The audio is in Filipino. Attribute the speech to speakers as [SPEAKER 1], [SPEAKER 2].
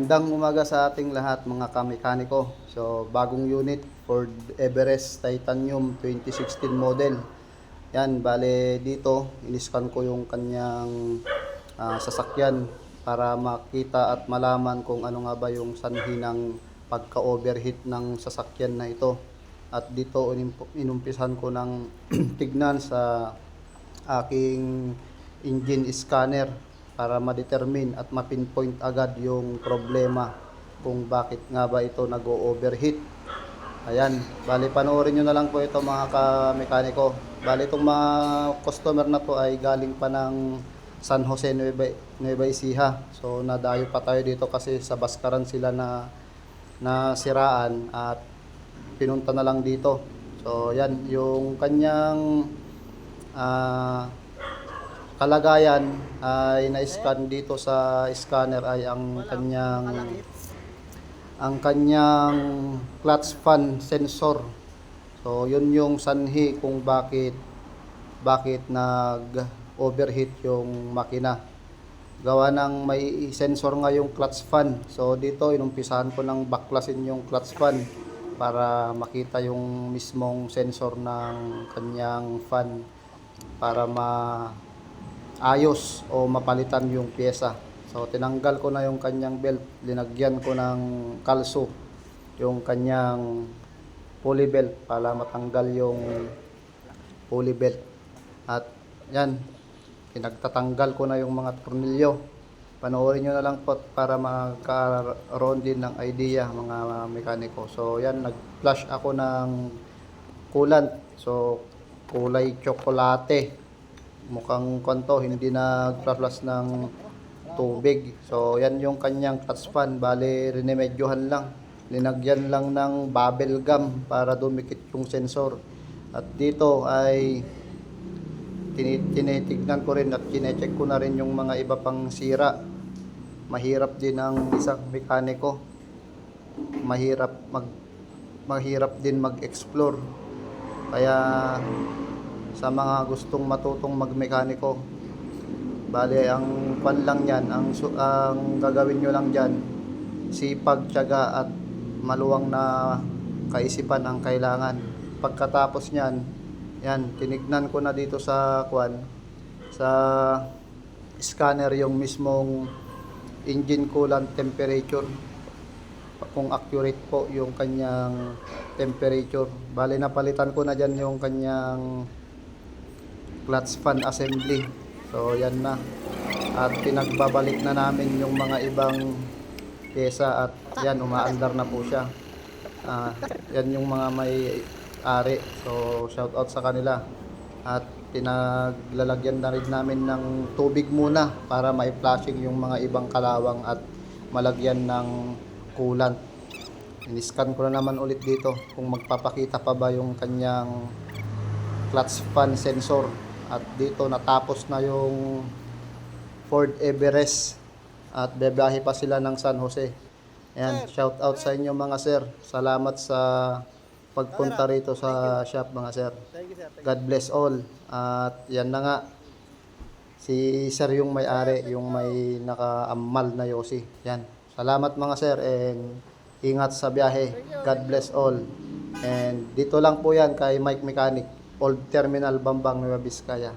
[SPEAKER 1] Magandang umaga sa ating lahat mga kamekaniko. So, bagong unit Ford Everest Titanium 2016 model. Yan, bale dito, iniskan ko yung kanyang sasakyan para makita at malaman kung ano nga ba yung sanhi ng pagka-overheat ng sasakyan na ito. At dito, inumpisan ko ng tignan sa aking engine scanner para ma-determine at ma-pinpoint agad yung problema kung bakit nga ba ito nag-overheat. Ayan, bali panoorin nyo na lang po ito mga ka-mekaniko. Bali itong mga customer na to ay galing pa ng San Jose, Nueva Ecija. So nadayo pa tayo dito kasi sa Baskaran sila na siraan at pinunta na lang dito. So yan, yung kanyang kalagayan ay na-scan dito sa scanner ay ang kanyang clutch fan sensor. So yun yung sanhi kung bakit nag-overheat yung makina. Gawa ng may sensor nga yung clutch fan. So dito inumpisahan ko ng baklasin yung clutch fan para makita yung mismong sensor ng kanyang fan para ayos o mapalitan yung pyesa. So tinanggal ko na yung kanyang belt, linagyan ko ng kalso yung kanyang pulley belt para matanggal yung pulley belt. At yan, pinagtatanggal ko na yung mga tornilyo. Panoorin nyo na lang po para magkaroon din ng idea mga mekaniko. So yan, nag-flush ako ng coolant. So kulay tsokolate. Mukhang kanto, hindi nag-flush ng tubig. So yan yung kanyang clutch fan. Bali rinemedyohan lang, linagyan lang ng bubble gum para dumikit yung sensor. At dito ay tinitignan ko rin at kinecheck ko na rin yung mga iba pang sira. Mahirap din ang isang mekaniko, mahirap din mag-explore. Kaya sa mga gustong matutong magmekaniko, bale ang pan lang yan, ang gagawin nyo lang dyan, sipag, tiyaga at maluwang na kaisipan ang kailangan. Pagkatapos nyan, yan, tinignan ko na dito sa scanner yung mismong engine coolant temperature, kung accurate po yung kanyang temperature. Bale napalitan ko na dyan yung kanyang clutch fan assembly. So yan na, at pinagbabalik na namin yung mga ibang pyesa at yan, umaandar na po siya. Yan yung mga may ari, so shout out sa kanila. At pinaglalagyan na rin namin ng tubig muna para mai-flushing yung mga ibang kalawang at malagyan ng coolant. In-scan ko na naman ulit dito kung magpapakita pa ba yung kanyang clutch fan sensor. At dito natapos na yung Ford Everest at bebahe pa sila ng San Jose. Ayan, shout out sa inyo mga sir. Salamat sa pagpunta rito sa shop mga sir. God bless all. At yan na nga, si sir yung may-ari, yung may nakaamal na yosi. Yan. Salamat mga sir and ingat sa biyahe. God bless all. And dito lang po yan kay Mike Mechanic, Old Terminal, Bambang, Nueva Vizcaya.